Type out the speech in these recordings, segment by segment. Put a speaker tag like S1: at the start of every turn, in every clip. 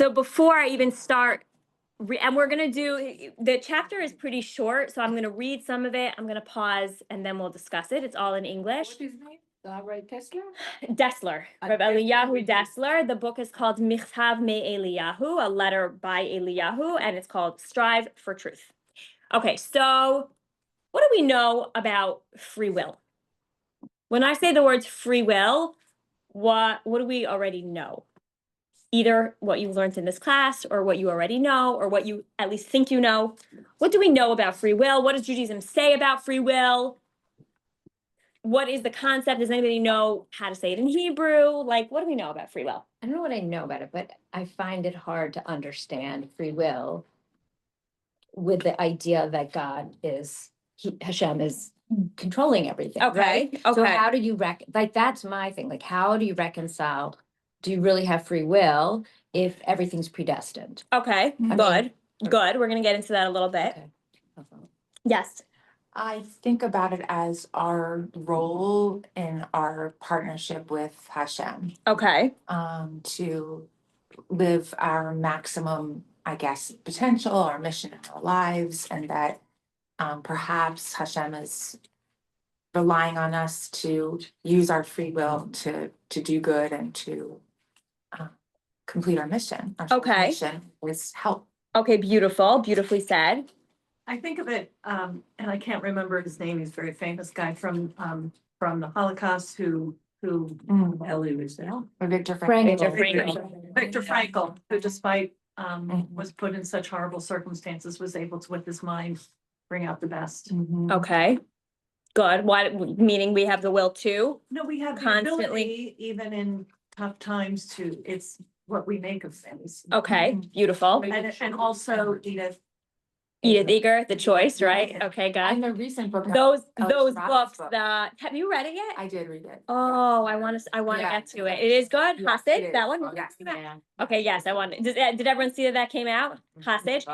S1: So before I even start, and we're going to do, the chapter is pretty short, so I'm going to read some of it. I'm going to pause and then we'll discuss it. It's all in English.
S2: What's his name? Right, Tesla?
S1: Dessler, Rabbi Eliyahu Dessler. The book is called Michtav Me Eliyahu, a letter by Eliyahu, and it's called Strive for Truth. Okay, so what do we know about free will? When I say the words free will, what do we already know? Either what you've learned in this class or what you already know or what you at least think you know. What do we know about free will? What does Judaism say about free will? What is the concept? Does anybody know how to say it in Hebrew? Like, what do we know about free will?
S3: I don't know what I know about it, but I find it hard to understand free will with the idea that God is, Hashem is controlling everything,
S1: Okay,
S3: right? So
S1: okay.
S3: how do you like, that's my thing. Like, how do you reconcile, do you really have free will if everything's predestined?
S1: Okay, good. We're going to get into that a little bit.
S3: Okay.
S1: Yes.
S4: I think about it as our role in our partnership with Hashem,
S1: Okay.
S4: to live our maximum, I guess, potential, our mission in our lives, and that perhaps Hashem is relying on us to use our free will to do good and to complete our mission. Our
S1: Okay.
S4: mission is help.
S1: Okay, beautiful. Beautifully said.
S5: I think of it, and I can't remember his name. He's a very famous guy from the Holocaust who
S2: Ellie was there.
S4: Victor
S3: Frankl.
S5: Viktor Frankl, who despite was put in such horrible circumstances, was able to, with his mind, bring out the best.
S1: Okay. Good. Why, meaning we have the will too?
S5: No, we have the
S1: Constantly.
S5: ability, even in tough times, it's what we make of things.
S1: Okay, beautiful.
S5: And also Edith
S1: Eager, the choice, right? Okay,
S4: And
S1: good.
S4: the recent book.
S1: Those
S4: Ellis
S1: books
S4: Roberts' book.
S1: that, have you read it yet?
S4: I did read it.
S1: Oh, I want to
S4: Yeah.
S1: get to it. It is good.
S4: Yes,
S1: Hasid,
S4: it
S1: that
S4: is.
S1: one?
S4: Yes.
S1: Okay, yes, I want it. Did everyone see that came out? Hasid?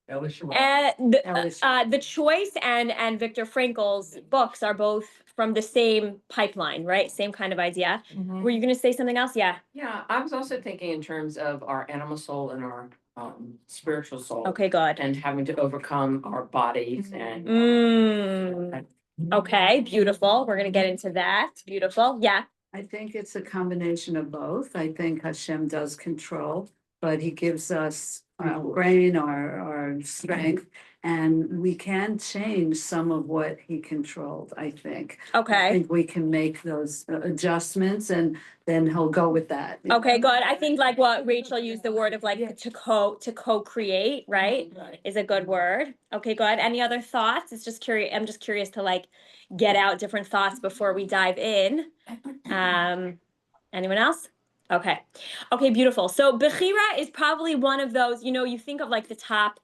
S1: The Choice and Viktor Frankl's books are both from the same pipeline, right? Same kind of idea. Were you gonna say something else? Yeah.
S2: Yeah, I was also thinking in terms of our animal soul and our spiritual soul.
S1: Okay, good.
S2: And having to overcome our bodies and.
S1: Okay, beautiful. We're gonna get into that. Beautiful. Yeah.
S6: I think it's a combination of both. I think Hashem does control, but he gives us our brain, our strength, and we can change some of what he controlled, I think. I
S1: Okay.
S6: think we can make those adjustments and then he'll go with that.
S1: Okay, good. I think like what Rachel used the word of like to co-create, right? Is a good word. Okay, good. Any other thoughts? It's just curious. I'm just curious to like get out different thoughts before we dive in. Anyone else? Okay. Okay, beautiful. So Bechira is probably one of those, you think of like the top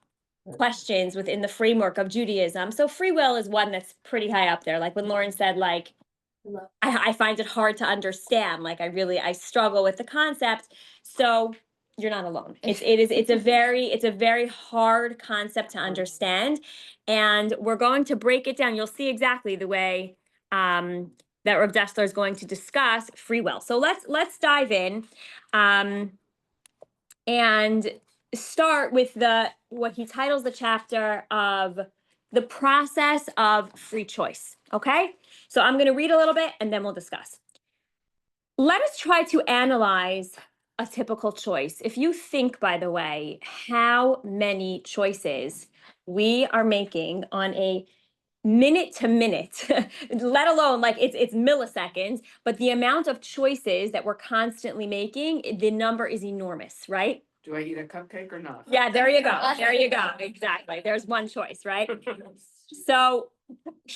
S1: questions within the framework of Judaism. So free will is one that's pretty high up there. Like when Lauren said, like, I find it hard to understand. Like I struggle with the concept. So you're not alone. It's a very hard concept to understand. And we're going to break it down. You'll see exactly the way that Rav Dessler is going to discuss free will. So let's dive in and start with what he titles the chapter of the process of free choice. Okay, so I'm going to read a little bit and then we'll discuss. Let us try to analyze a typical choice. If you think, by the way, how many choices we are making on a minute to minute, let alone like it's milliseconds, but the amount of choices that we're constantly making, the number is enormous, right?
S2: Do I eat a cupcake or not?
S1: Yeah, there you go. There you go. Exactly. There's one choice, right? So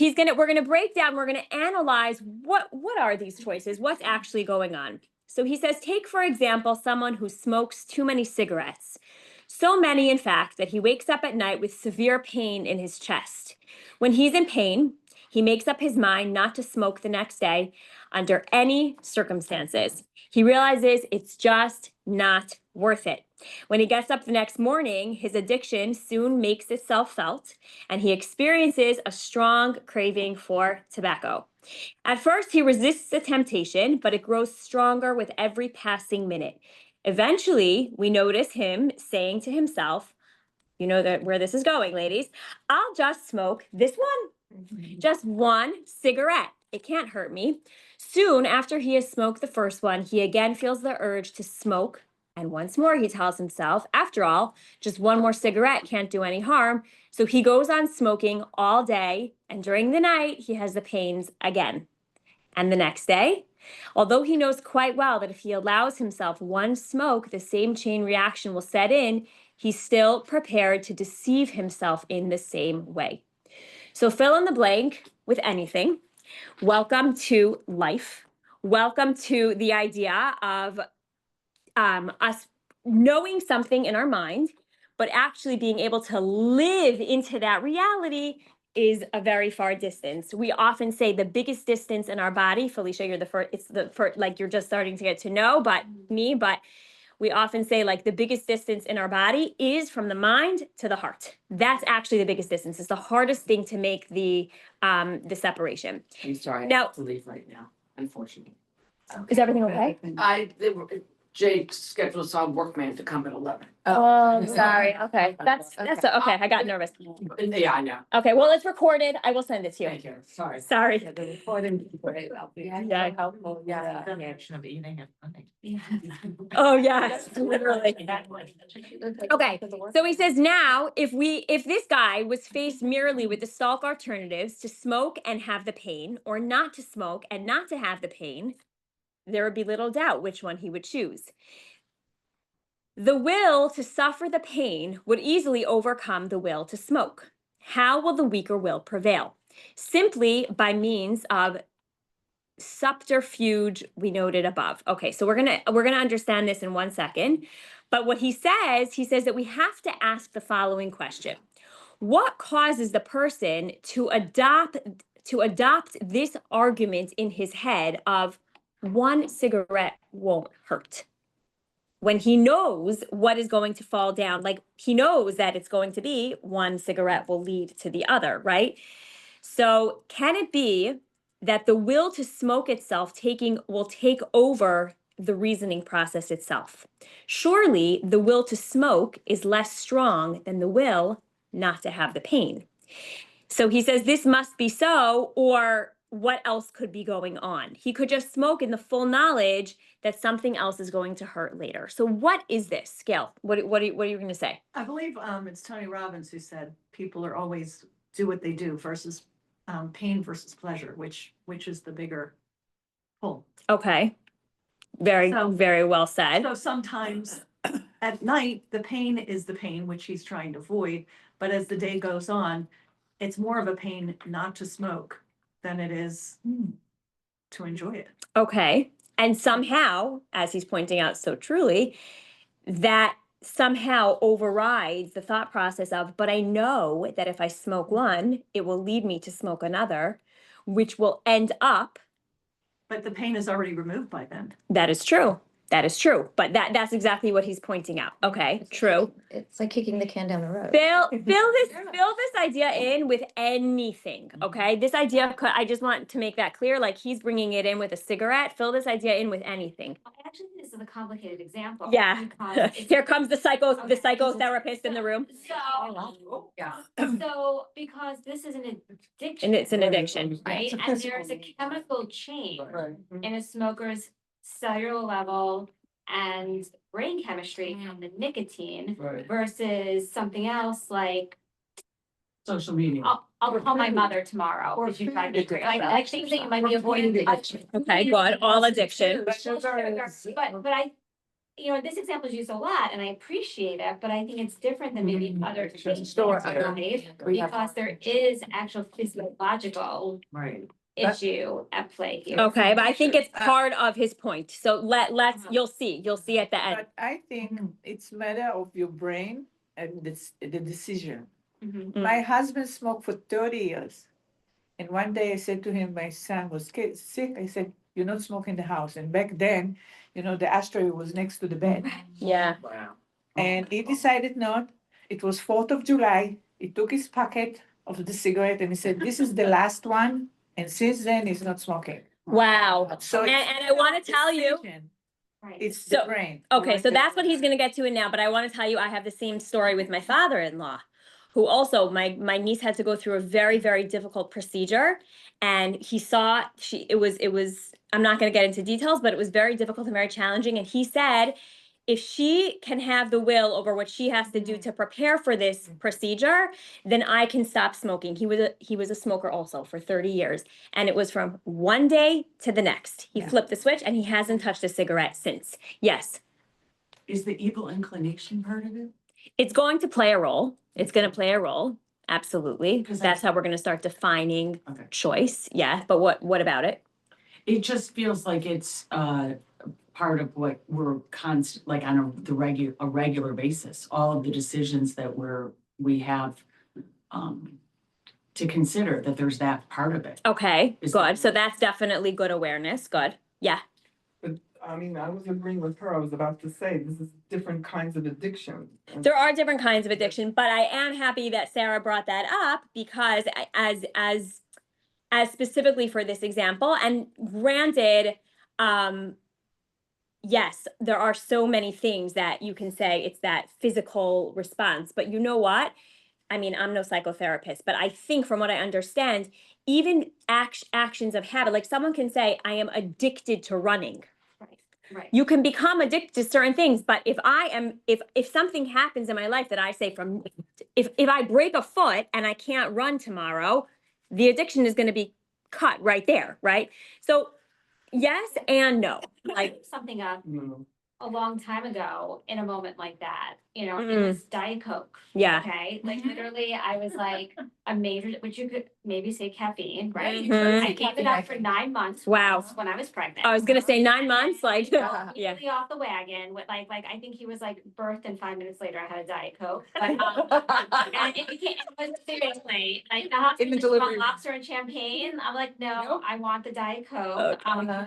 S1: we're gonna break down, we're gonna analyze what are these choices? What's actually going on? So he says, take, for example, someone who smokes too many cigarettes. So many, in fact, that he wakes up at night with severe pain in his chest. When he's in pain, he makes up his mind not to smoke the next day under any circumstances. He realizes it's just not worth it. When he gets up the next morning, his addiction soon makes itself felt, and he experiences a strong craving for tobacco. At first, he resists the temptation, but it grows stronger with every passing minute. Eventually, we notice him saying to himself, you know that where this is going, ladies. I'll just smoke this one. Just one cigarette. It can't hurt me. Soon after he has smoked the first one, he again feels the urge to smoke. And once more, he tells himself, after all, just one more cigarette can't do any harm. So he goes on smoking all day. And during the night, he has the pains again. And the next day, although he knows quite well that if he allows himself one smoke, the same chain reaction will set in, he's still prepared to deceive himself in the same way. So fill in the blank with anything. Welcome to life. Welcome to the idea of us knowing something in our mind, but actually being able to live into that reality is a very far distance. We often say the biggest distance in our body, Felicia, you're the first, it's the first, like you're just starting to get to know, but we often say like the biggest distance in our body is from the mind to the heart. That's actually the biggest distance. It's the hardest thing to make the separation.
S2: I'm sorry, I
S1: Now-
S2: have to leave right now, unfortunately.
S1: Is everything okay?
S2: Jake scheduled some workman to come at 11.
S1: Oh, sorry. Okay, that's okay. I got nervous.
S2: Yeah, I know.
S1: Okay, well, it's recorded. I will send it to you.
S2: Thank you, sorry.
S1: Sorry.
S6: The recording.
S1: Yeah.
S6: Helpful, yeah.
S5: The action of eating it.
S1: Oh, yes, literally. Okay, so he says now, if this guy was faced merely with the stark alternatives to smoke and have the pain, or not to smoke and not to have the pain, there would be little doubt which one he would choose. The will to suffer the pain would easily overcome the will to smoke. How will the weaker will prevail? Simply by means of subterfuge we noted above. Okay, so we're gonna understand this in 1 second. But what he says that we have to ask the following question: what causes the person to adopt this argument in his head of one cigarette won't hurt? When he knows what is going to fall down, like he knows that it's going to be one cigarette will lead to the other, right? So can it be that the will to smoke itself will take over the reasoning process itself? Surely the will to smoke is less strong than the will not to have the pain. So he says this must be so, or what else could be going on? He could just smoke in the full knowledge that something else is going to hurt later. So what is this, Gail? What are you going to say?
S5: I believe it's Tony Robbins who said people are always do what they do versus pain versus pleasure, which is the bigger pull.
S1: Okay. Very,
S5: So-
S1: very well said.
S5: So sometimes at night, the pain is the pain which he's trying to avoid, but as the day goes on, it's more of a pain not to smoke than it is to enjoy it.
S1: Okay. And somehow, as he's pointing out so truly, that somehow overrides the thought process of, but I know that if I smoke one, it will lead me to smoke another, which will end up.
S5: But the pain is already removed by then.
S1: That is true. That is true. But that's exactly what he's pointing out. Okay, true.
S3: It's like kicking the can down the road.
S1: Fill this idea in with anything. Okay, this idea. I just want to make that clear. Like he's bringing it in with a cigarette. Fill this idea in with anything.
S7: Actually, this is a complicated example.
S1: Yeah.
S7: because it's-
S1: Here comes the psychotherapist in the room.
S7: So,
S2: Yeah.
S7: so because this is an addiction.
S1: And it's an addiction.
S7: Right,
S6: It's a
S7: and
S6: physical
S7: there's a
S6: need.
S7: chemical change
S6: Right.
S7: in a smoker's cellular level and brain chemistry from the nicotine
S2: Right.
S7: versus something else like,
S2: Social media.
S7: I'll call my mother tomorrow.
S6: Or
S7: if you find me
S6: food
S7: great. Like, I think that you might be
S6: Or food
S7: avoiding.
S6: addiction.
S1: Okay, good. All addiction.
S7: But I, this example is used a lot and I appreciate it, but I think it's different than maybe other things.
S6: Sure.
S7: Right? Because there is actual physiological
S2: Right.
S7: issue at play here.
S1: Okay, but I think it's part of his point. So let's you'll see at the end.
S8: But I think it's matter of your brain and the decision.
S7: Mhm.
S1: Mm.
S8: My husband smoked for 30 years. And one day I said to him, my son was sick. I said, you're not smoking in the house. And back then, the ashtray was next to the bed.
S1: Yeah.
S2: Wow.
S8: And he decided not. It was 4th of July. He took his packet of the cigarette and he said, this is the last one. And since then, he's not smoking.
S1: Wow.
S8: So
S1: And,
S8: it's
S1: and I want to tell you,
S8: decision.
S7: Right.
S8: It's
S1: So-
S8: the brain.
S1: okay, so that's what he's gonna get to it now, but I want to tell you, I have the same story with my father-in-law, who also, my niece had to go through a very, very difficult procedure. And he saw, it was, I'm not gonna get into details, but it was very difficult and very challenging. And he said, if she can have the will over what she has to do to prepare for this procedure, then I can stop smoking. He was a smoker also for 30 years. And it was from one day to the next. He flipped the switch and he hasn't touched a cigarette since. Yes,
S9: Is the evil inclination part of it?
S1: it's going to play a role. It's going to play a role. Absolutely.
S9: 'Cause
S1: That's how we're going to start defining
S9: Okay.
S1: choice. Yeah. But what about it?
S9: It just feels like it's part of what we're like on a regular basis, all of the decisions that we have to consider, that there's that part of it.
S1: Okay,
S9: Is
S1: good.
S9: it-
S1: So that's definitely good awareness. Good. Yeah.
S10: But I mean, I was agreeing with her. I was about to say, this is different kinds of addiction. And
S1: There are different kinds of addiction, but I am happy that Sarah brought that up because as specifically for this example, and granted, yes, there are so many things that you can say it's that physical response, but you know what? I mean, I'm no psychotherapist, but I think from what I understand, even actions of habit, like someone can say, I am addicted to running.
S7: Right.
S1: You can become addicted to certain things, but if something happens in my life that I say if I break a foot and I can't run tomorrow, the addiction is going to be cut right there, right? So yes and no. Like,
S7: Something up
S10: no.
S7: a long time ago in a moment like that, it
S1: Mm.
S7: was Diet Coke.
S1: yeah.
S7: Okay, like literally, I was like a major, which you could maybe say caffeine, right?
S1: Mhm.
S7: I gave it up for 9 months.
S1: Wow.
S7: When I was pregnant.
S1: I was going to say 9 months, like, yeah.
S7: Completely off the wagon with like I think he was like birthed and 5 minutes later I had a Diet Coke. But and it became, it was seriously like the hospital
S10: delivery room.
S7: lobster and champagne. I'm like, no,
S10: Nope.
S7: I want the Diet Coke.
S1: Okay.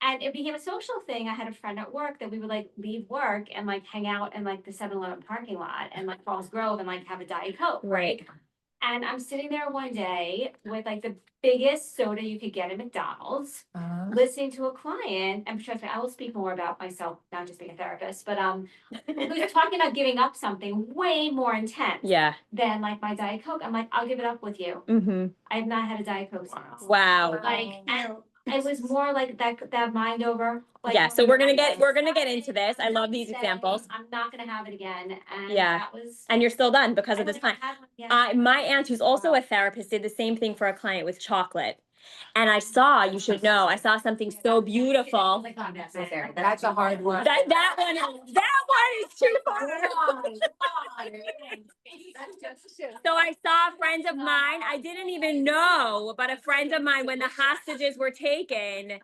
S7: And it became a social thing. I had a friend at work that we would like leave work and like hang out in like the 7-Eleven parking lot and like Falls Grove and like have a Diet Coke.
S1: Right.
S7: And I'm sitting there one day with like the biggest soda you could get at McDonald's, listening to a client, and trust me, I will speak more about myself, not just being a therapist, but who's talking about giving up something way more intense
S1: Yeah.
S7: than like my Diet Coke. I'm like, I'll give it up with you.
S1: Mm-hmm.
S7: I have not had a Diet Coke since.
S1: Wow.
S7: Like, and it was more like that mind over. Like,
S1: Yeah, so we're gonna get into this. I love these
S7: Say,
S1: examples.
S7: I'm not gonna have it again, and
S1: Yeah.
S7: that was.
S1: And you're still done because
S7: I
S1: of this
S7: wouldn't
S1: plan.
S7: have had one again.
S1: My aunt, who's also a therapist, did the same thing for a client with chocolate. And I saw, you should know, I saw something so beautiful.
S3: That's a hard one.
S1: That one is too far. So I saw a friend of mine, I didn't even know, but a friend of mine, when the hostages were taken,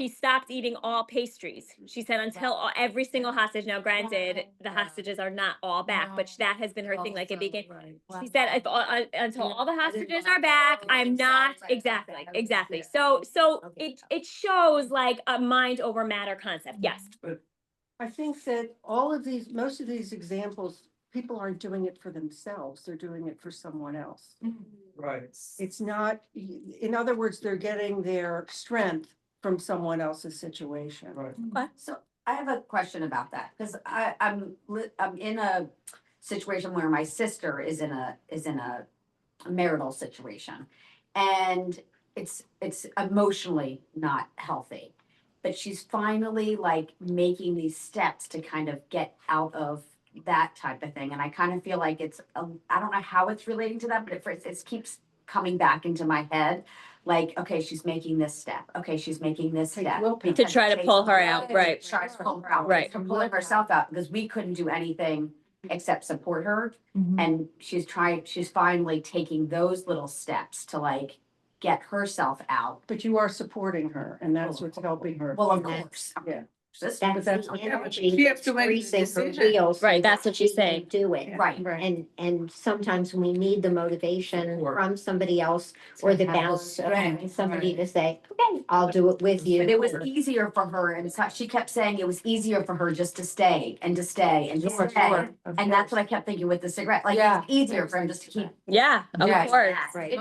S1: she stopped eating all pastries. She said until every single hostage, now granted, the hostages are not all back, but that has been her thing, like it became, she said, until all the hostages are back, I'm not, exactly. So it shows like a mind over matter concept, yes.
S11: I think that most of these examples, people aren't doing it for themselves, they're doing it for someone else.
S10: Right.
S11: It's not, in other words, they're getting their strength from someone else's situation.
S10: Right.
S12: So I have a question about that, because I'm in a situation where my sister is in a marital situation. And it's emotionally not healthy. But she's finally like making these steps to kind of get out of that type of thing. And I kind of feel like I don't know how it's relating to that, but it keeps coming back into my head. Like, okay, she's making this step. Okay, she's making this step.
S1: To try to pull her out, right.
S12: Try to pull her out.
S1: Right.
S12: From pulling herself out, because we couldn't do anything except support her. And she's finally taking those little steps to like get herself out.
S11: But you are supporting her and that's what's helping her.
S12: Well, of course.
S11: Yeah.
S12: system.
S3: That's
S8: that's-
S3: the
S8: yeah, but
S3: energy
S8: she has
S3: that's
S8: to make the
S3: racing her
S8: decision.
S3: wheels. so
S1: Right,
S3: that
S1: that's what she's
S3: she can
S1: saying.
S3: Do it.
S12: Right.
S3: And sometimes we need the motivation from somebody else or the
S4: have the
S3: balance of having
S4: strength,
S3: somebody
S4: right.
S3: to say, okay, I'll do it with you.
S12: But it was easier for her, and so she kept saying it was easier for her just to stay and to stay and to
S4: Sure,
S12: stay.
S4: sure, of
S12: And that's
S4: course.
S12: what I kept thinking with the cigarette, like
S4: Yeah.
S12: it's easier for him just to keep.
S1: Yeah, of
S4: Yes.
S1: course.
S4: Right.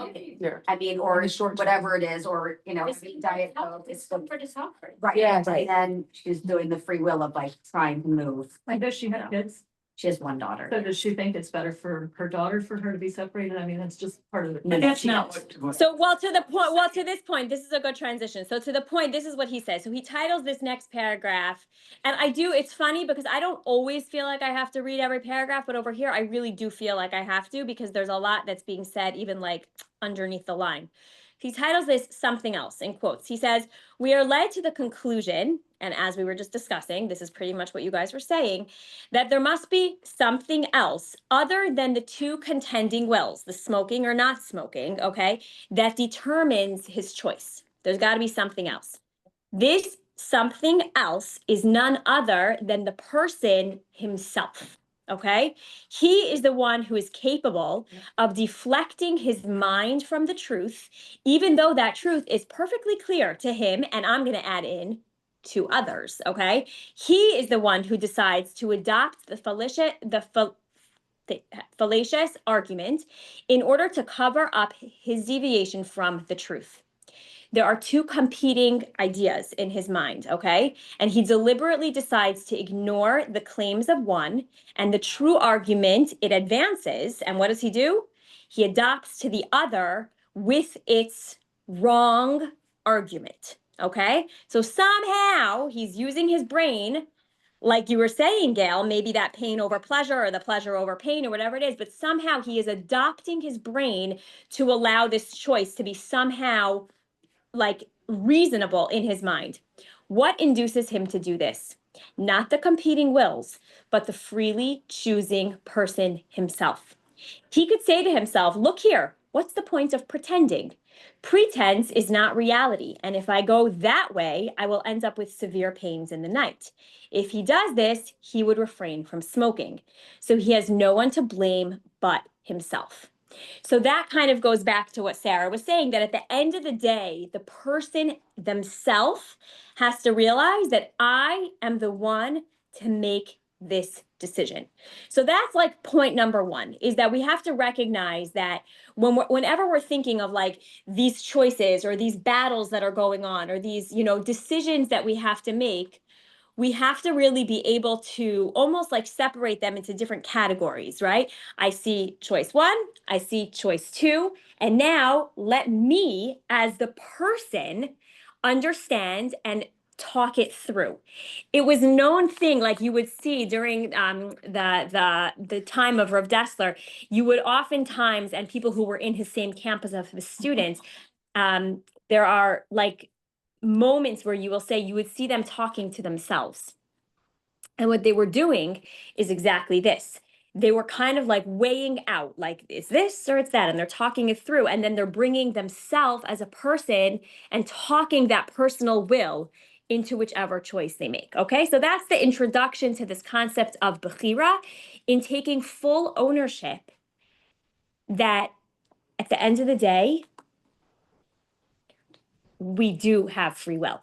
S12: I mean,
S4: In
S12: or
S4: the short term.
S12: whatever it is, or,
S7: It's
S12: having Diet Coke,
S7: it's for discomfort.
S12: right.
S4: Yes.
S12: And then she's doing the free will of like trying to move.
S5: Like, does she have kids?
S12: She has one daughter.
S5: So does she think it's better for her daughter for her to be separated? I mean, that's just part of the.
S12: No,
S9: That's
S12: she
S9: not
S12: does.
S9: what.
S1: So, well, to the point, well, to this point, this is a good transition. So, to the point, this is what he says. So, he titles this next paragraph, and it's funny because I don't always feel like I have to read every paragraph, but over here, I really do feel like I have to because there's a lot that's being said, even like underneath the line. He titles this something else in quotes. He says, "We are led to the conclusion, and as we were just discussing, this is pretty much what you guys were saying, that there must be something else other than the two contending wills, the smoking or not smoking, okay, that determines his choice. There's got to be something else. This something else is none other than the person himself. Okay, he is the one who is capable of deflecting his mind from the truth, even though that truth is perfectly clear to him. And I'm going to add in to others. Okay, he is the one who decides to adopt the fallacious argument in order to cover up his deviation from the truth. There are two competing ideas in his mind, okay? And he deliberately decides to ignore the claims of one and the true argument it advances. And what does he do? He adopts to the other with its wrong argument, okay? So somehow he's using his brain, like you were saying, Gail, maybe that pain over pleasure or the pleasure over pain or whatever it is, but somehow he is adopting his brain to allow this choice to be somehow like reasonable in his mind. What induces him to do this? Not the competing wills, but the freely choosing person himself. He could say to himself, look here, what's the point of pretending? Pretense is not reality. And if I go that way, I will end up with severe pains in the night. If he does this, he would refrain from smoking. So he has no one to blame but himself. So that kind of goes back to what Sarah was saying, that at the end of the day, the person themselves has to realize that I am the one to make this decision. So that's like point number one, is that we have to recognize that whenever we're thinking of like these choices or these battles that are going on or these, decisions that we have to make, we have to really be able to almost like separate them into different categories, right? I see choice one, I see choice two, and now let me as the person understand and talk it through. It was known thing, like you would see during the time of Rav Dessler, you would oftentimes, and people who were in his same campus of the students, there are like moments where you would see them talking to themselves. And what they were doing is exactly this. They were kind of like weighing out, like, is this or it's that? And they're talking it through. And then they're bringing themselves as a person and talking that personal will into whichever choice they make. Okay. So that's the introduction to this concept of Bechira, in taking full ownership that at the end of the day, we do have free will.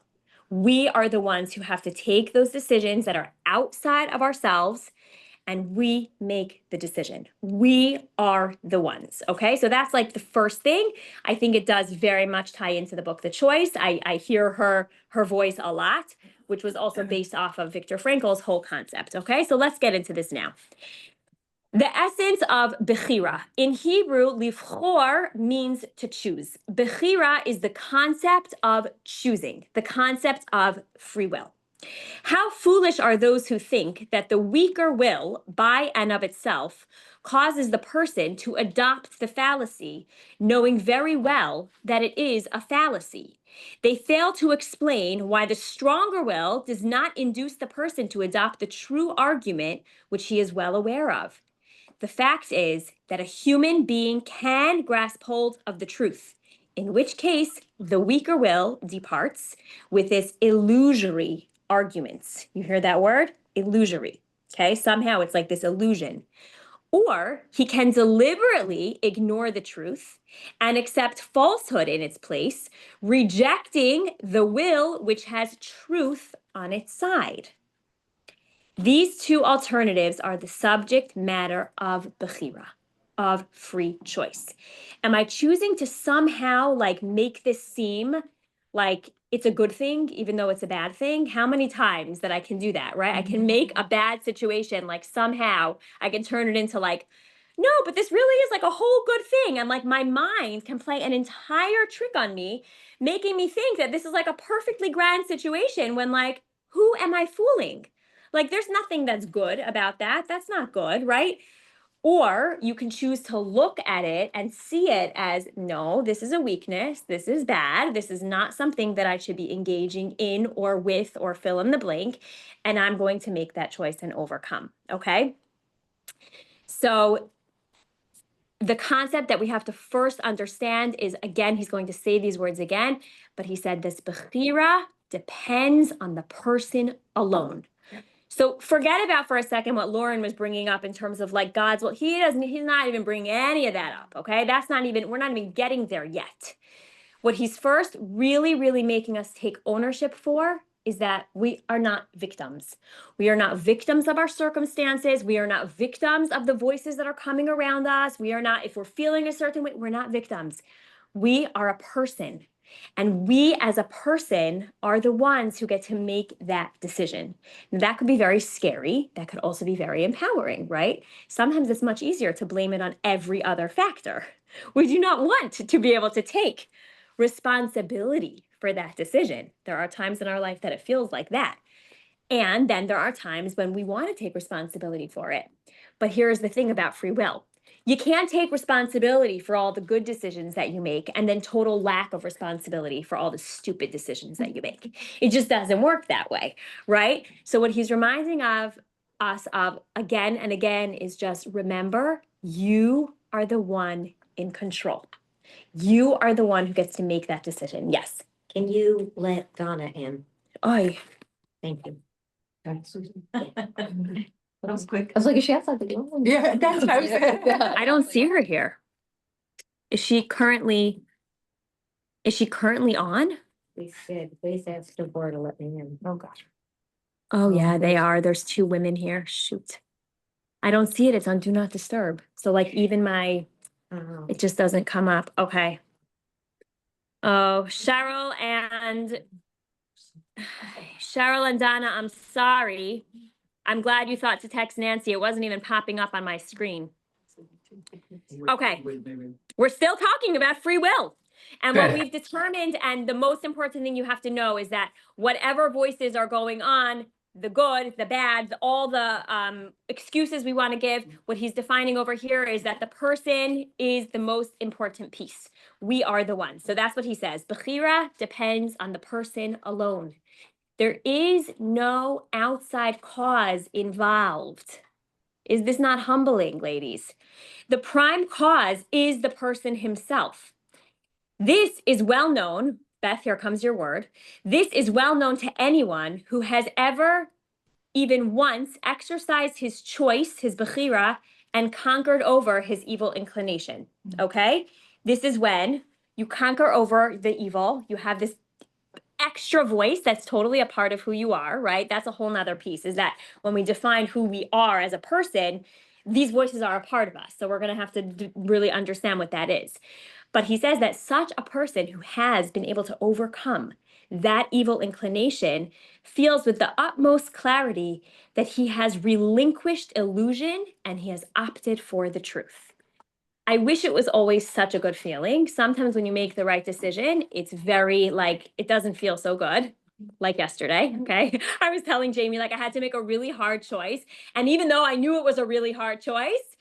S1: We are the ones who have to take those decisions that are outside of ourselves, and we make the decision. We are the ones. Okay. So that's like the first thing. I think it does very much tie into the book, The Choice. I hear her voice a lot, which was also based off of Viktor Frankl's whole concept. Okay. So let's get into this now. The essence of Bechira. In Hebrew, livchor means to choose. Bechira is the concept of choosing, the concept of free will. How foolish are those who think that the weaker will, by and of itself, causes the person to adopt the fallacy, knowing very well that it is a fallacy. They fail to explain why the stronger will does not induce the person to adopt the true argument, which he is well aware of. The fact is that a human being can grasp hold of the truth, in which case the weaker will departs with this illusory arguments. You hear that word? Illusory. Okay, somehow it's like this illusion. Or he can deliberately ignore the truth and accept falsehood in its place, rejecting the will which has truth on its side. These two alternatives are the subject matter of Bechira, of free choice. Am I choosing to somehow like make this seem like it's a good thing, even though it's a bad thing? How many times that I can do that, right? I can make a bad situation, like somehow I can turn it into like, no, but this really is like a whole good thing. And like my mind can play an entire trick on me, making me think that this is like a perfectly grand situation when like, who am I fooling? Like there's nothing that's good about that. That's not good, right? Or you can choose to look at it and see it as, no, this is a weakness. This is bad. This is not something that I should be engaging in or with or fill in the blank. And I'm going to make that choice and overcome. Okay. So the concept that we have to first understand is, again, he's going to say these words again, but he said this Bechira depends on the person alone. So forget about for a second what Lauren was bringing up in terms of like God's will. He's not even bringing any of that up, okay? We're not even getting there yet. What he's first really, really making us take ownership for is that we are not victims. We are not victims of our circumstances. We are not victims of the voices that are coming around us. We are not, if we're feeling a certain way, we're not victims. We are a person. And we as a person are the ones who get to make that decision. And that could be very scary. That could also be very empowering, right? Sometimes it's much easier to blame it on every other factor. We do not want to be able to take responsibility for that decision. There are times in our life that it feels like that. And then there are times when we want to take responsibility for it. But here's the thing about free will. You can't take responsibility for all the good decisions that you make and then total lack of responsibility for all the stupid decisions that you make. It just doesn't work that way, right? So what he's reminding of us of again and again is just remember, you are the one in control. You are the one who gets to make that decision. Yes.
S3: Can you let Donna in?
S1: Oh,
S3: Thank you.
S5: That was quick.
S3: I was like, is she outside the door?
S4: Yeah, that's what I was saying.
S1: I don't see her here. Is she currently on?
S3: Please ask the board to let me in. Oh, gosh.
S1: Oh yeah, they are. There's two women here. Shoot. I don't see it. It's on do not disturb. So like even it just doesn't come up. Okay. Oh, Cheryl and Donna, I'm sorry. I'm glad you thought to text Nancy. It wasn't even popping up on my screen. Okay. We're still talking about free will. And what we've determined, and the most important thing you have to know is that whatever voices are going on, the good, the bad, all the excuses we want to give, what he's defining over here is that the person is the most important piece. We are the one. So that's what he says. Bechira depends on the person alone. There is no outside cause involved. Is this not humbling, ladies? The prime cause is the person himself. This is well known. Beth, here comes your word. This is well known to anyone who has ever, even once, exercised his choice, his Bechira, and conquered over his evil inclination. Okay? This is when you conquer over the evil. You have this extra voice that's totally a part of who you are, right? That's a whole nother piece, is that when we define who we are as a person, these voices are a part of us. So we're going to have to really understand what that is. But he says that such a person who has been able to overcome that evil inclination feels with the utmost clarity that he has relinquished illusion and he has opted for the truth. I wish it was always such a good feeling. Sometimes when you make the right decision, it's very like, it doesn't feel so good. Like yesterday, okay? I was telling Jamie, like I had to make a really hard choice. And even though I knew it was a really hard choice,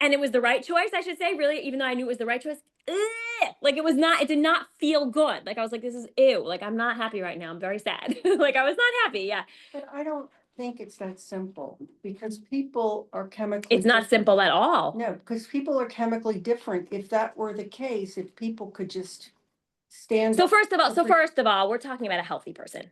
S1: and it was the right choice, I should say, really, even though I knew it was the right choice, like it did not feel good. Like I was like, this is ew. Like I'm not happy right now. I'm very sad. Like I was not happy. Yeah.
S11: But I don't think it's that simple because people are chemically.
S1: It's not
S11: different.
S1: simple at all.
S11: No, because people are chemically different. If that were the case, if people could just stand.
S1: So first of all, we're talking about a healthy person.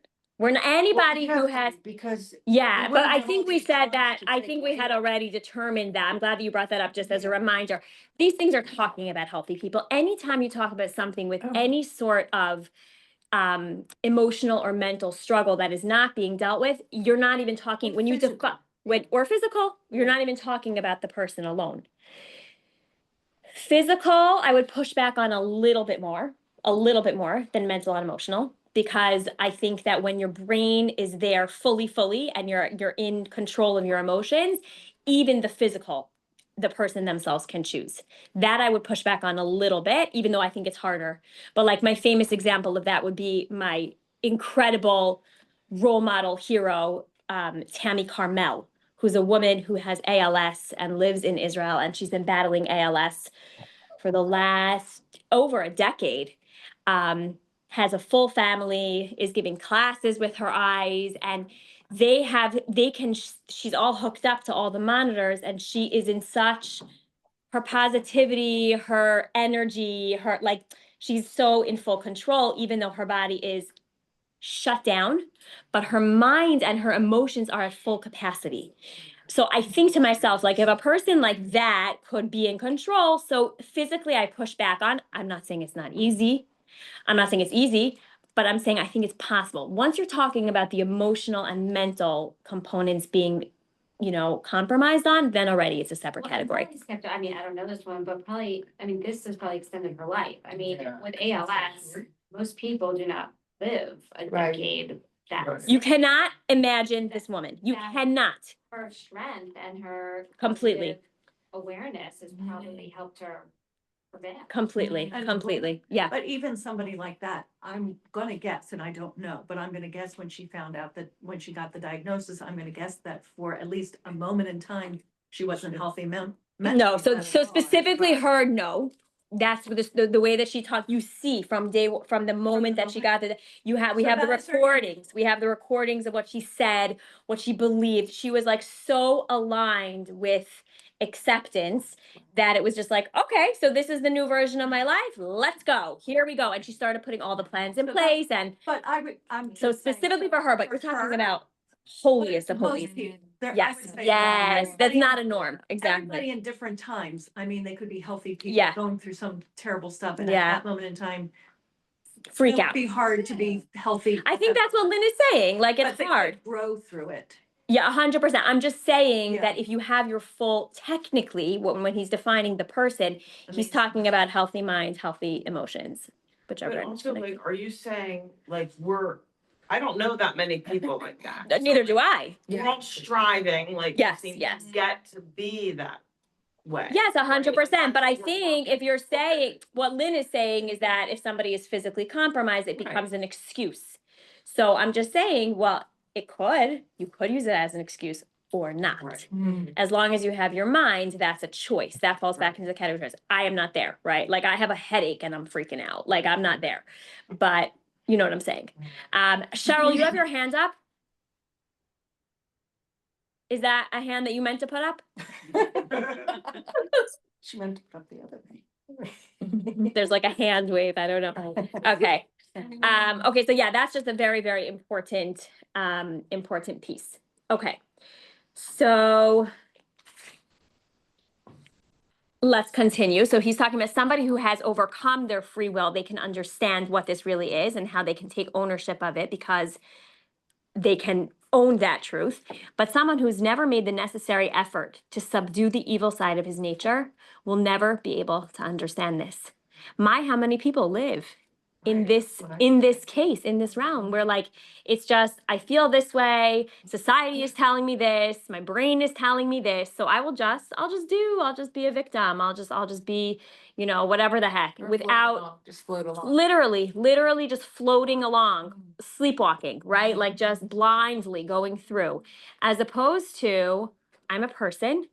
S1: Anybody who has,
S11: Because.
S1: yeah,
S11: we
S1: but
S11: wouldn't
S1: I
S11: have
S1: think
S11: all
S1: we
S11: these
S1: said
S11: drugs
S1: that,
S11: to
S1: I
S11: take
S1: think we had
S11: away.
S1: already determined that. I'm glad that you brought that up just as a reminder. These things are talking about healthy people. Anytime you talk about something with any sort of emotional or mental struggle that is not being dealt with, you're not even talking, when you define, or physical, you're not even talking about the person alone. Physical, I would push back on a little bit more than mental and emotional, because I think that when your brain is there fully, and you're in control of your emotions, even the physical, the person themselves can choose. That I would push back on a little bit, even though I think it's harder. But like my famous example of that would be my incredible role model hero, Tammy Carmel, who's a woman who has ALS and lives in Israel, and she's been battling ALS for the last over a decade. Has a full family, is giving classes with her eyes, and she's all hooked up to all the monitors, and she is in such, her positivity, her energy, her, like, she's so in full control, even though her body is shut down, but her mind and her emotions are at full capacity. So I think to myself, like, if a person like that could be in control, so physically I push back on, I'm not saying it's not easy. I'm not saying it's easy, but I'm saying I think it's possible. Once you're talking about the emotional and mental components being, compromised on, then already it's a separate
S7: Well, and
S1: category.
S7: probably Skepta, I mean, I don't know this one, but probably, I mean, this has probably extended her life. I mean, with ALS, most people do not live a
S4: Right.
S7: decade. That's
S1: You cannot imagine this woman. You
S7: That-
S1: cannot.
S7: her strength and her
S1: Completely.
S7: positive awareness has probably helped her prevent.
S1: Completely,
S5: And-
S1: completely. Yeah.
S5: But even somebody like that, I'm gonna guess, and I don't know, but I'm gonna guess when she found out that, when she got the diagnosis, I'm gonna guess that for at least a moment in time, she wasn't healthy
S1: No, so specifically her, no. That's the way that she talked, you see from the moment that she got we have
S5: So
S1: the
S5: that's her-
S1: recordings. We have the recordings of what she said, what she believed. She was like so aligned with acceptance that it was just like, okay, so this is the new version of my life. Let's go. Here we go. And she started putting all the plans in
S5: So that-
S1: place, and
S5: But I'm
S1: so
S5: just saying,
S1: specifically for her, but you're
S5: for
S1: talking
S5: her,
S1: about holiest of
S5: most
S1: holies.
S5: people, there- I
S1: Yes,
S5: would say
S1: yes, that's
S5: everybody-
S1: not a norm,
S5: Everybody
S1: exactly.
S5: in different times. I mean, they could be healthy people
S1: Yeah.
S5: going through some terrible stuff, and at
S1: Yeah.
S5: that moment in time,
S1: Freak
S5: it would
S1: out.
S5: be hard to be healthy.
S1: I think that's what Lynn is saying, like,
S5: But
S1: it's
S5: they
S1: hard.
S5: could grow through it.
S1: Yeah, 100%. I'm just saying
S5: Yeah.
S1: that if you have your full, technically, when he's defining the person, he's
S5: Amazing.
S1: talking about healthy minds, healthy emotions, whichever.
S13: But also, like, are you saying, like, I don't know that many people like that.
S1: Neither do I.
S13: We're all striving, like,
S1: Yes,
S13: seem to
S1: yes.
S13: get to be that way.
S1: Yes, 100%. But I
S13: That's what we're
S1: think
S13: talking
S1: if you're saying, what Lynn is saying is that if somebody is physically compromised, it
S13: Right.
S1: becomes an excuse. So I'm just saying, well, you could use it as an excuse or not.
S13: Right.
S1: As long as you have your mind, that's a choice. That falls back into the category of, I am not there, right? Like, I have a headache and I'm freaking out. Like, I'm not there. But you know what I'm saying. Cheryl, you have your hand up? Is that a hand that you meant to put up?
S11: She meant to put up the other thing.
S1: There's like a hand wave. I don't know. Okay. Okay, so yeah, that's just a very, very important, important piece. Okay. So let's continue. So he's talking about somebody who has overcome their free will. They can understand what this really is and how they can take ownership of it because they can own that truth. But someone who's never made the necessary effort to subdue the evil side of his nature will never be able to understand this. How many people live in this case, in this realm, where like, it's just, I feel this way, society is telling me this, my brain is telling me this, so I'll just be a victim, I'll just be, whatever the heck, without,
S4: Just float along.
S1: literally just floating along, sleepwalking, right? Like just blindly going through, as opposed to, I'm a person,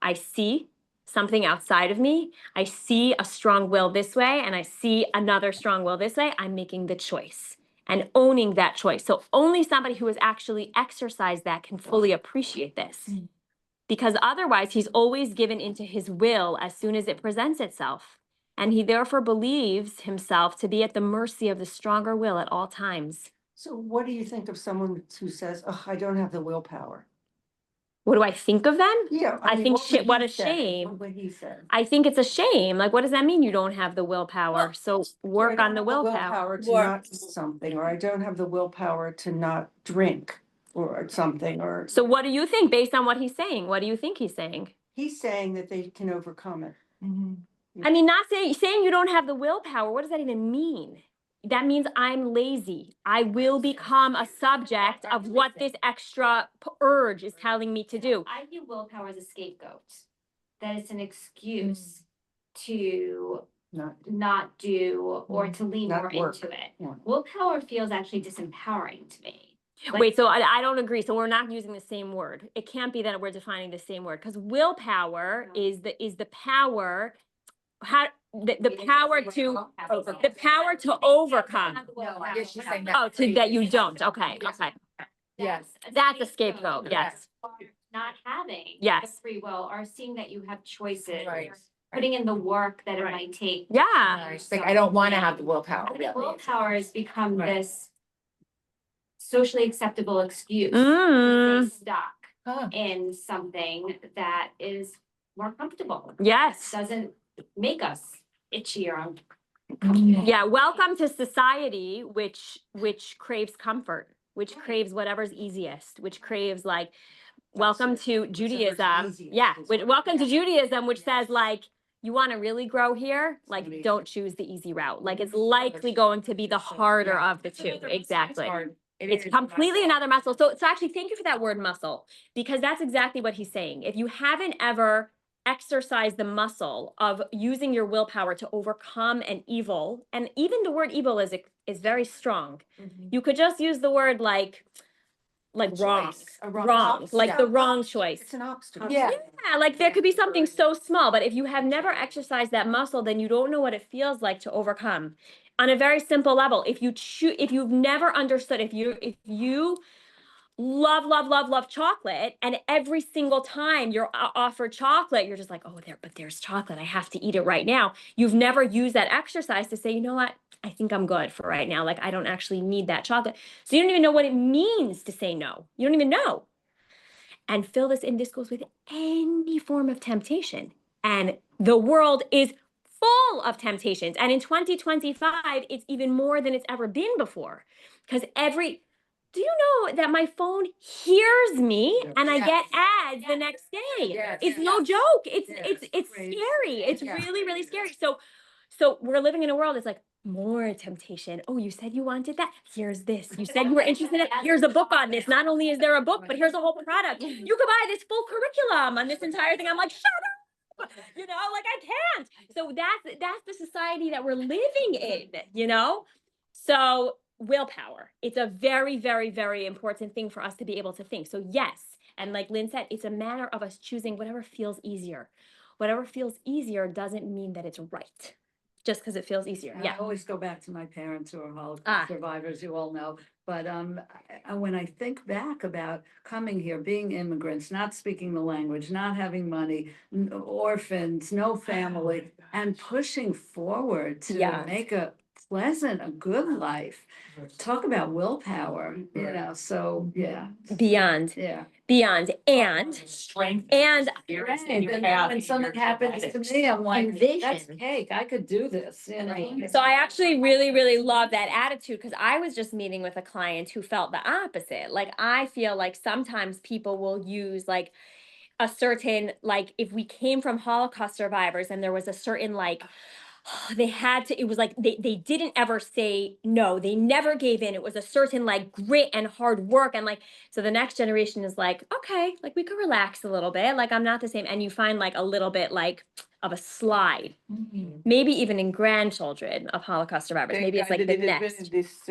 S1: I see something outside of me. I see a strong will this way and I see another strong will this way. I'm making the choice and owning that choice. So only somebody who has actually exercised that can fully appreciate this. Because otherwise he's always given into his will as soon as it presents itself. And he therefore believes himself to be at the mercy of the stronger will at all times.
S11: So what do you think of someone who says, oh, I don't have the willpower?
S1: What do I think of them?
S11: Yeah.
S1: I think shit, what a shame.
S11: What he said.
S1: I think it's a shame. Like, what does that mean? You don't have the willpower. So work on the willpower.
S11: To not do something, or I don't have the willpower to not drink or something, or
S1: So what do you think based on what he's saying? What do you think he's saying?
S11: he's saying that they can overcome it.
S1: I mean, not saying you don't have the willpower. What does that even mean? That means I'm lazy. I will become a subject of what this extra urge is telling me to do.
S7: I view willpower as a scapegoat, that it's an excuse to not do or to lean
S11: Not
S7: more
S11: work.
S7: into it.
S11: Yeah.
S7: Willpower feels actually disempowering to me. Like-
S1: Wait, so I don't agree. So we're not using the same word. It can't be that we're defining the same word because willpower is the power. The power to overcome.
S4: No, I guess she's saying that.
S1: Oh, to that you don't. Okay.
S4: Yes.
S1: That's a scapegoat. Yes.
S7: Not having
S1: Yes.
S7: the free will or seeing that you have choices.
S4: Right.
S7: Putting in the work that it might take.
S1: Yeah.
S4: It's like, I don't want to have the willpower.
S7: I think willpower has become this socially acceptable excuse to
S1: Mm.
S7: stay stuck in something that is more comfortable.
S1: Yes.
S7: Doesn't make us itchy or
S1: Yeah. Welcome to society, which craves comfort, which craves whatever's easiest, which craves like, welcome to Judaism. Yeah. Welcome to Judaism, which says like, you want to really grow here, like don't choose the easy route. Like it's likely going to be the harder of the two. Exactly. It's completely another muscle. So actually, thank you for that word muscle, because that's exactly what he's saying. If you haven't ever exercised the muscle of using your willpower to overcome an evil, and even the word evil is very strong. You could just use the word like wrong, like the wrong choice.
S11: It's an obstacle.
S1: Yeah, like there could be something so small, but if you have never exercised that muscle, then you don't know what it feels like to overcome. On a very simple level, if you've never understood, if you love chocolate, and every single time you're offered chocolate, you're just like, oh, there's chocolate, I have to eat it right now. You've never used that exercise to say, you know what? I think I'm good for right now. Like I don't actually need that chocolate. So you don't even know what it means to say no. You don't even know. And fill this in, this goes with any form of temptation. And the world is full of temptations. And in 2025, it's even more than it's ever been before. Because do you know that my phone hears me and I get ads the next day?
S4: Yes.
S1: It's no joke. It's
S6: Great.
S1: scary. It's really scary. So we're living in a world that's like more temptation. Oh, you said you wanted that? Here's this. You said you were interested in it? Here's a book on this. Not only is there a book, but here's a whole product. You could buy this full curriculum on this entire thing. I'm like, shut up. You know, like I can't. So that's the society that we're living in, you know? So willpower, it's a very, very, very important thing for us to be able to think. So yes, and like Lynn said, it's a matter of us choosing whatever feels easier. Whatever feels easier doesn't mean that it's right, just because it feels easier.
S6: I always go back to my parents who are Holocaust survivors, you all know. But when I think back about coming here, being immigrants, not speaking the language, not having money, orphans, no family, and pushing forward to make a good life. Talk about willpower, you know, so yeah.
S1: Beyond and
S9: Strength.
S1: and
S6: When something happens to me, I'm like,
S3: vision.
S6: that's cake, I could do this, you know.
S1: so I actually really love that attitude, because I was just meeting with a client who felt the opposite. Like I feel like sometimes people will use like a certain, like if we came from Holocaust survivors and there was a certain like it was like they didn't ever say no, they never gave in. It was a certain like grit and hard work, and like so the next generation is like, okay, like we could relax a little bit, like I'm not the same. And you find like a little bit like of a slide, maybe even in grandchildren of Holocaust survivors. Maybe it's like the next.
S8: This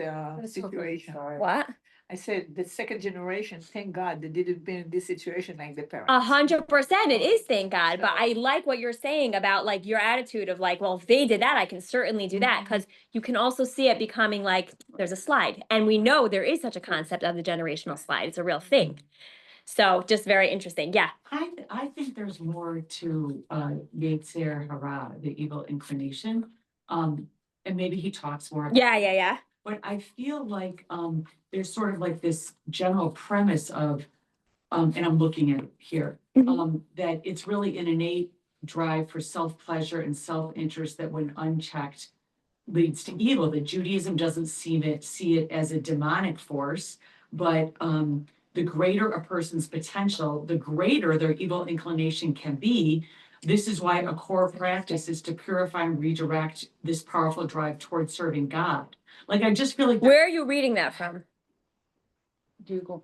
S8: situation.
S1: What?
S8: I said the second generation, thank God they didn't been in this situation like the parents.
S1: 100%, it is, thank God. But I like what you're saying about like your attitude of like, well, if they did that, I can certainly do that. Because you can also see it becoming like there's a slide, and we know there is such a concept of the generational slide. It's a real thing. So just very interesting. Yeah.
S9: I think there's more to Yetzer Hara, the evil inclination. And maybe he talks more about
S1: Yeah.
S9: But I feel like, there's sort of like this general premise of, and I'm looking at it here, that it's really an innate drive for self-pleasure and self-interest that when unchecked leads to evil, that Judaism doesn't see it as a demonic force, but, the greater a person's potential, the greater their evil inclination can be. This is why a core practice is to purify and redirect this powerful drive towards serving God. Like, I just feel like.
S1: Where are you reading that from?
S3: Google.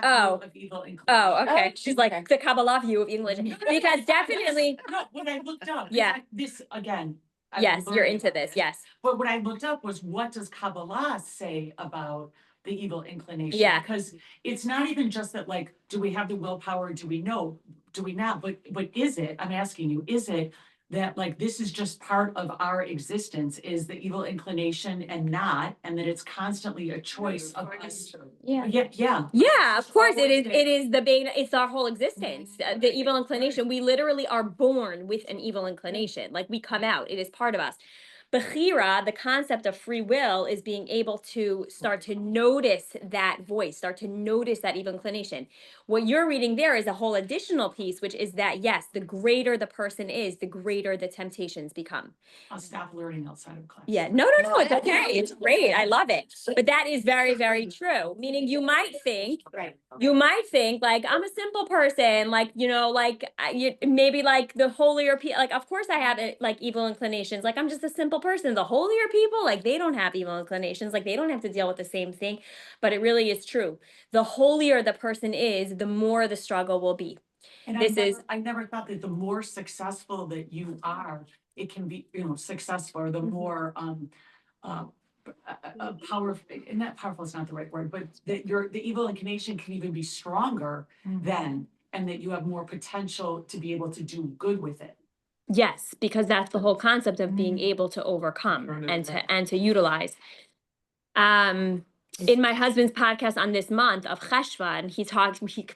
S1: Oh.
S9: Of evil inclination.
S1: Oh, okay. She's
S3: Okay.
S1: like the Kabbalah view of English, because definitely,
S9: No, when I looked up. 'cause
S1: Yeah.
S9: This, again. I
S1: yes, you're
S9: learned
S1: into
S9: about
S1: this, yes.
S9: But what I looked up was, what does Kabbalah say about the evil inclination?
S1: Yeah.
S9: Because it's not even just that, like, do we have the willpower, do we know, do we not, but is it, I'm asking you, is it that, like, this is just part of our existence, is the evil inclination and not, and that it's constantly a choice of us?
S3: Yeah.
S9: Yeah.
S1: Yeah, of course, it is the bane, it's our whole existence, the evil inclination. We literally are born with an evil inclination, like we come out, it is part of us. Bechira, the concept of free will, is being able to start to notice that voice, start to notice that evil inclination. What you're reading there is a whole additional piece, which is that, yes, the greater the person is, the greater the temptations become.
S9: I'll stop learning outside of class.
S1: Yeah, no, it's okay. It's great. I love it. But that is very, very true. Meaning you might think like, I'm a simple person, like, maybe like the holier people, like, of course I have like evil inclinations. Like, I'm just a simple person. The holier people, like, they don't have evil inclinations. Like, they don't have to deal with the same thing. But it really is true. The holier the person is, the more the struggle will be.
S9: And I never thought that the more successful that you are, it can be, successful, or the more, powerful, and not powerful is not the right word, but that the evil inclination can even be stronger then, and that you have more potential to be able to do good with it.
S1: Yes, because that's the whole concept of being able to overcome and to utilize. In my husband's podcast on this month of Cheshvan,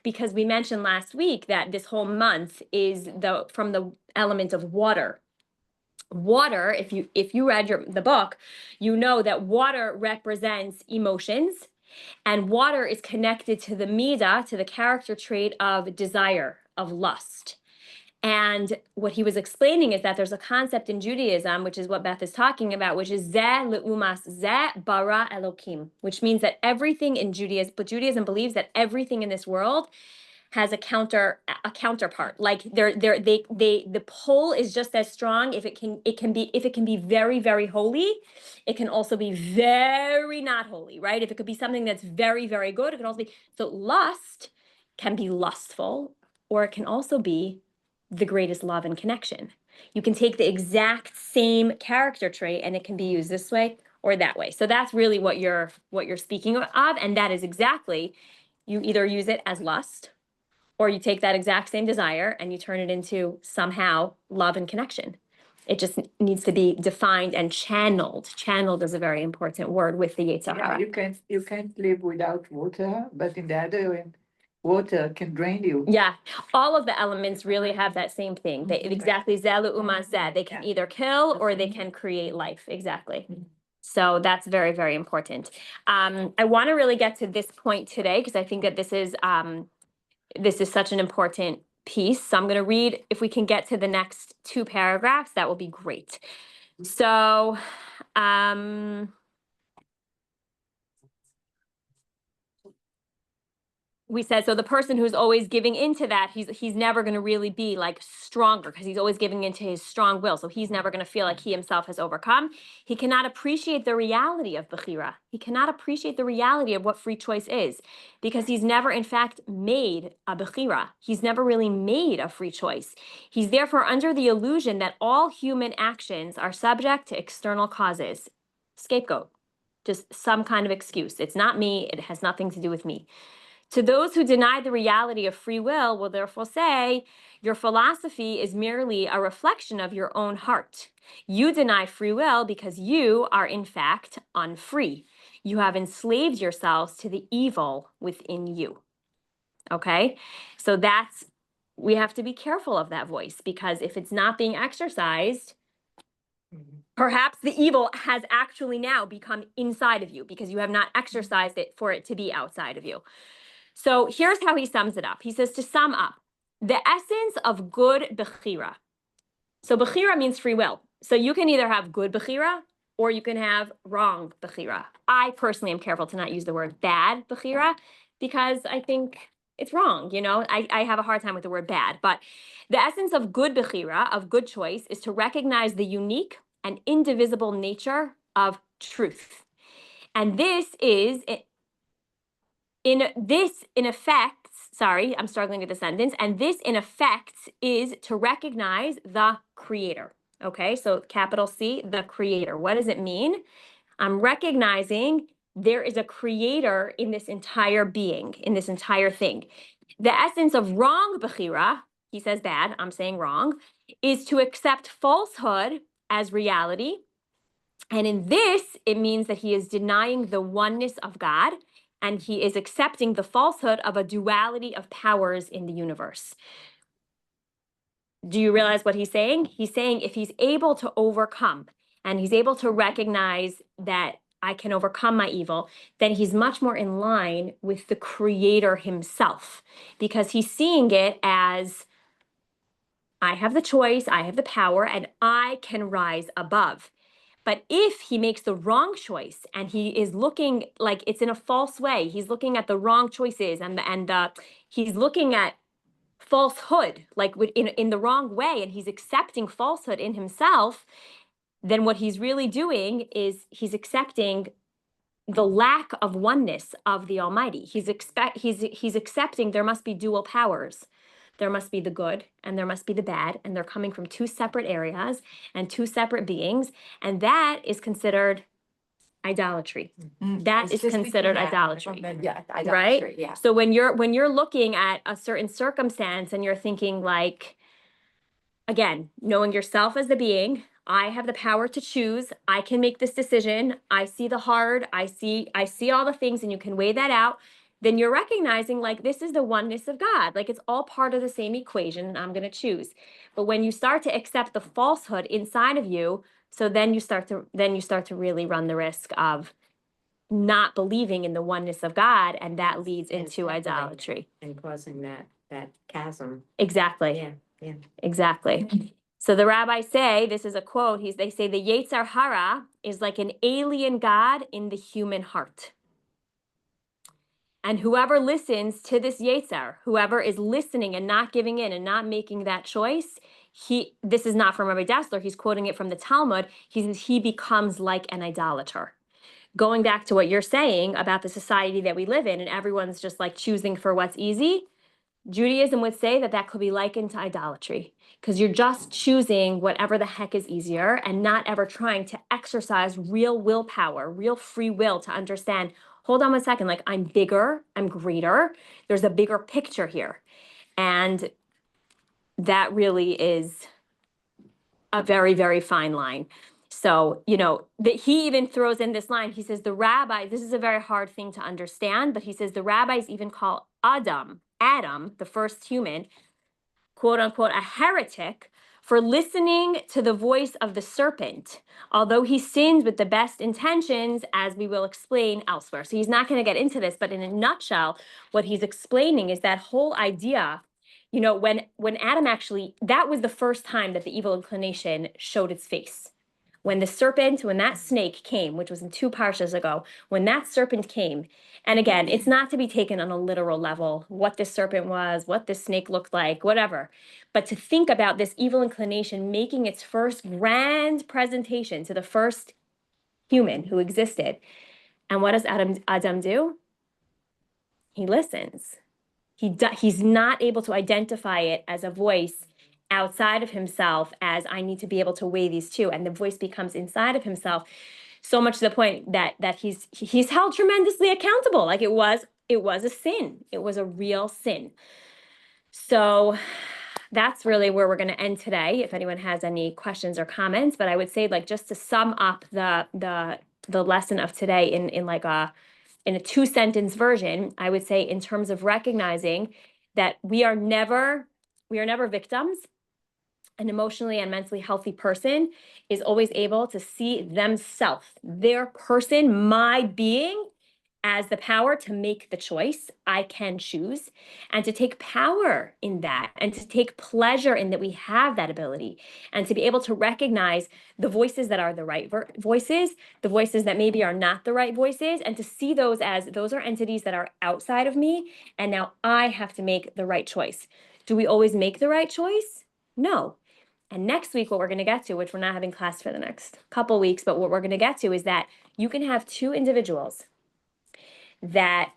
S1: because we mentioned last week that this whole month is from the element of water. Water, if you read the book, you know that water represents emotions, and water is connected to the midah, to the character trait of desire, of lust. And what he was explaining is that there's a concept in Judaism, which is what Beth is talking about, which is zeh leumas, zeh bara Elokim, which means that everything in Judaism believes that everything in this world has a counterpart. Like the pull is just as strong. If it can be very, very holy, it can also be very not holy, right? If it could be something that's very, very good, it can also be. So lust can be lustful, or it can also be the greatest love and connection. You can take the exact same character trait and it can be used this way or that way. So that's really what you're speaking of, and that is exactly, you either use it as lust, or you take that exact same desire and you turn it into somehow love and connection. It just needs to be defined and channeled. Channeled is a very important word with the Yetzer Hara.
S8: You can't live without water, but in the other end, water can drain you.
S1: Yeah, all of the elements really have that same thing. They exactly zeh leumas zeh. They can either kill or they can create life. Exactly. So that's very, very important. I want to really get to this point today because I think that this is such an important piece. So I'm going to read, if we can get to the next 2 paragraphs, that will be great. So, we said, so the person who's always giving into that, he's never going to really be like stronger because he's always giving into his strong will. So he's never going to feel like he himself has overcome. He cannot appreciate the reality of Bechira. He cannot appreciate the reality of what free choice is because he's never, in fact, made a Bechira. He's never really made a free choice. He's therefore under the illusion that all human actions are subject to external causes. Scapegoat. Just some kind of excuse. It's not me. It has nothing to do with me. To those who deny the reality of free will therefore say, your philosophy is merely a reflection of your own heart. You deny free will because you are in fact unfree. You have enslaved yourselves to the evil within you. Okay? So we have to be careful of that voice because if it's not being exercised, Perhaps the evil has actually now become inside of you because you have not exercised it for it to be outside of you. So here's how he sums it up. He says, to sum up, the essence of good Bechira. So Bechira means free will. So you can either have good Bechira or you can have wrong Bechira. I personally am careful to not use the word bad Bechira because I think it's wrong. I have a hard time with the word bad. But the essence of good Bechira, of good choice, is to recognize the unique and indivisible nature of truth. And this is in effect, sorry, I'm struggling with the sentence. And this in effect is to recognize the creator. Okay, so capital C, the creator. What does it mean? I'm recognizing there is a creator in this entire being, in this entire thing. The essence of wrong Bechira, he says bad, I'm saying wrong, is to accept falsehood as reality. And in this, it means that he is denying the oneness of God and he is accepting the falsehood of a duality of powers in the universe. Do you realize what he's saying? He's saying if he's able to overcome and he's able to recognize that I can overcome my evil, then he's much more in line with the creator himself because he's seeing it as I have the choice, I have the power, and I can rise above. But if he makes the wrong choice and he is looking like it's in a false way, he's looking at the wrong choices and he's looking at falsehood like in the wrong way and he's accepting falsehood in himself, then what he's really doing is he's accepting the lack of oneness of the Almighty. He's accepting there must be dual powers. There must be the good and there must be the bad, and they're coming from two separate areas and two separate beings, and that is considered idolatry. That is considered idolatry.
S3: Yeah,
S1: Right?
S3: idolatry, yeah.
S1: So when you're looking at a certain circumstance and you're thinking like, again, knowing yourself as the being, I have the power to choose. I can make this decision. I see the hard. I see all the things, and you can weigh that out. Then you're recognizing like this is the oneness of God. Like it's all part of the same equation, and I'm going to choose. But when you start to accept the falsehood inside of you, so then you start to really run the risk of not believing in the oneness of God, and that leads into idolatry.
S14: And causing that chasm.
S1: Exactly.
S14: Yeah.
S1: Exactly. So the rabbis say, this is a quote, they say the Yetzer Hara is like an alien God in the human heart. And whoever listens to this Yetzer, whoever is listening and not giving in and not making that choice, this is not from Rabbi Dessler, he's quoting it from the Talmud, he becomes like an idolater. Going back to what you're saying about the society that we live in and everyone's just like choosing for what's easy, Judaism would say that could be likened to idolatry because you're just choosing whatever the heck is easier and not ever trying to exercise real willpower, real free will to understand, hold on 1 second, like I'm bigger, I'm greater, there's a bigger picture here. And that really is a very, very fine line. So, he even throws in this line. He says the rabbi, this is a very hard thing to understand, but he says the rabbis even call Adam, the first human, quote unquote, a heretic for listening to the voice of the serpent, although he sinned with the best intentions, as we will explain elsewhere. So he's not going to get into this, but in a nutshell, what he's explaining is that whole idea, when Adam actually, that was the first time that the evil inclination showed its face. When that snake came, which was in 2 parshas ago, when that serpent came, and again, it's not to be taken on a literal level, what this serpent was, what this snake looked like, whatever, but to think about this evil inclination making its first grand presentation to the first human who existed. And what does Adam do? He listens. He's not able to identify it as a voice outside of himself as I need to be able to weigh these two, and the voice becomes inside of himself, so much to the point that he's held tremendously accountable. Like it was a sin. It was a real sin. So that's really where we're going to end today. If anyone has any questions or comments, but I would say like just to sum up the lesson of today in a 2-sentence version, I would say in terms of recognizing that we are never victims. an emotionally and mentally healthy person is always able to see themselves, their person, my being, as the power to make the choice. I can choose, and to take power in that, and to take pleasure in that we have that ability, and to be able to recognize the voices that are the right voices, the voices that maybe are not the right voices, and to see those as those are entities that are outside of me, and now I have to make the right choice. Do we always make the right choice? No. And next week, what we're going to get to, which we're not having class for the next couple weeks, but what we're going to get to is that you can have two individuals that,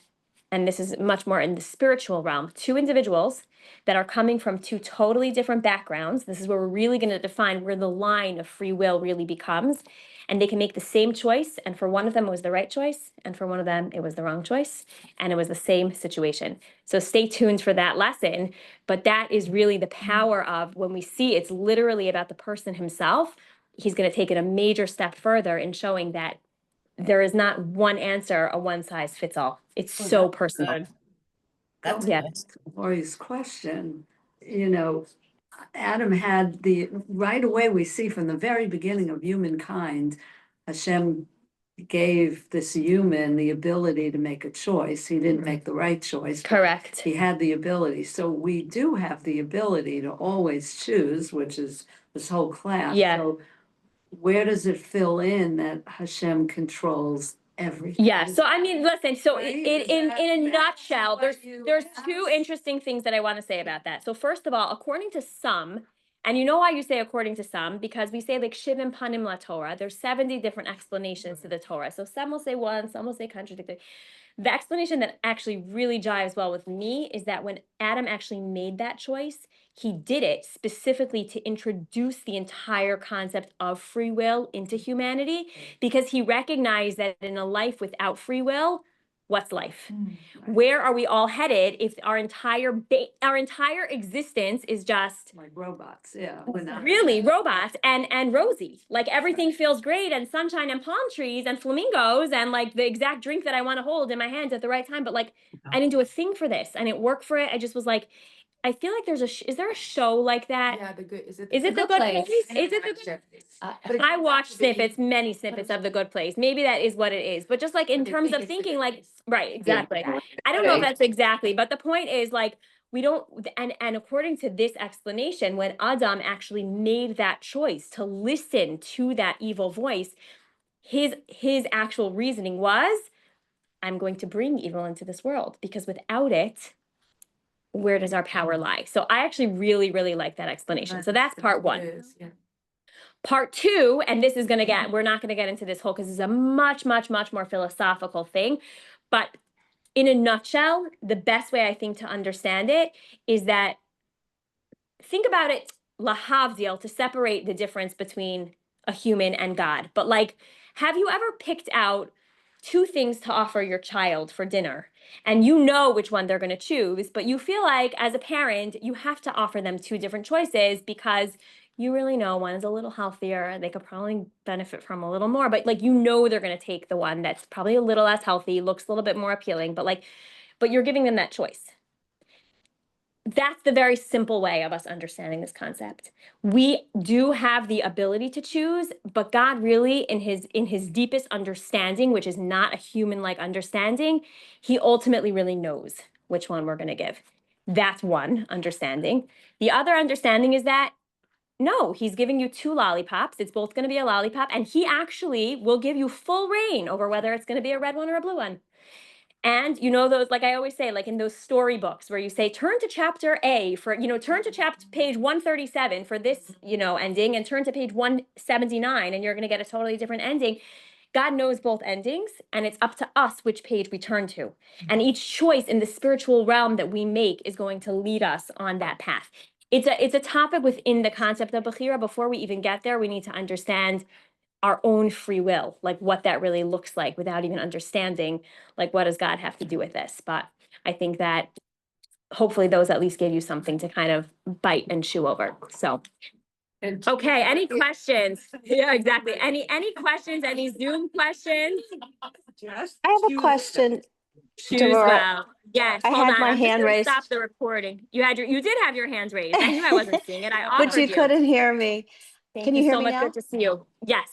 S1: and this is much more in the spiritual realm, two individuals that are coming from two totally different backgrounds. This is where we're really going to define where the line of free will really becomes. And they can make the same choice. And for one of them, it was the right choice. And for one of them, it was the wrong choice. And it was the same situation. So stay tuned for that lesson. But that is really the power of when we see it's literally about the person himself. He's going to take it a major step further in showing that there is not one answer, a one size fits all. It's so personal.
S6: That's
S1: Yeah.
S6: Lori's question, Adam had right away, we see from the very beginning of humankind, Hashem gave this human the ability to make a choice. He didn't make the right choice. but
S1: Correct.
S6: He had the ability. So we do have the ability to always choose, which is this whole class.
S1: Yeah.
S6: So where does it fill in that Hashem controls everything?
S1: Yeah. So I mean, listen. So
S6: Right?
S1: in a nutshell,
S6: what
S1: there's
S6: you
S1: two
S6: asked?
S1: interesting things that I want to say about that. So first of all, according to some, and you know why you say according to some, because we say like shivim panim la Torah. There's 70 different explanations to the Torah. So some will say one, some will say contradictory. The explanation that actually really jives well with me is that when Adam actually made that choice, he did it specifically to introduce the entire concept of free will into humanity, because he recognized that in a life without free will, what's life? Where are we all headed if our entire existence is just
S6: Like robots, yeah. we're not-
S1: really robots and rosy? Like everything feels great and sunshine and palm trees and flamingos and like the exact drink that I want to hold in my hands at the right time. But like I didn't do a thing for this. I didn't work for it. I just was like, I feel like there's is there a show like that?
S4: Yeah, the good, is it?
S1: Is it the good place? Is it the good?
S4: But
S1: I watched many snippets of The Good Place. Maybe that is what it is. But just like in terms of thinking, like, right, exactly. I don't know if that's exactly, but the point is like, we don't, and according to this explanation, when Adam actually made that choice to listen to that evil voice, his actual reasoning was, I'm going to bring evil into this world, because without it, where does our power lie? So I actually really, really like that explanation. So that's part one. Part two, and this is going to we're not going to get into this whole, because it's a much, much, much more philosophical thing. But in a nutshell, the best way I think to understand it is that, think about it, lahavdil, to separate the difference between a human and God. But like, have you ever picked out two things to offer your child for dinner, and you know which one they're going to choose, but you feel like as a parent, you have to offer them two different choices because you really know one is a little healthier, they could probably benefit from a little more, but like, you know, they're going to take the one that's probably a little less healthy, looks a little bit more appealing, but you're giving them that choice. That's the very simple way of us understanding this concept. We do have the ability to choose, but God really, in his deepest understanding, which is not a human-like understanding, he ultimately really knows which one we're going to give. That's one understanding. The other understanding is that no, he's giving you two lollipops. It's both going to be a lollipop, and he actually will give you full reign over whether it's going to be a red one or a blue one. And you know, those, like I always say, like in those storybooks where you say, turn to chapter A for, turn to page 137 for this, ending, and turn to page 179 and you're going to get a totally different ending. God knows both endings, and it's up to us which page we turn to. And each choice in the spiritual realm that we make is going to lead us on that path. It's a topic within the concept of Bechira. Before we even get there, we need to understand our own free will, like what that really looks like, without even understanding, like, what does God have to do with this? But I think that hopefully those at least gave you something to kind of bite and chew over. So, okay, any questions? Yeah, exactly. Any questions? Any Zoom questions?
S11: I have a question.
S1: Choose
S15: Deborah,
S1: well. Yes,
S15: I
S1: hold
S15: had
S1: on.
S15: my
S1: I'm just
S15: hand
S1: gonna
S15: raised.
S1: stop the recording. You did have your hands raised. I knew I wasn't seeing it. I
S15: But
S1: offered
S15: you couldn't hear me.
S1: Thank
S15: Can
S1: you
S15: you hear
S1: so
S15: me
S1: much.
S15: now?
S1: Good to see you. Yes.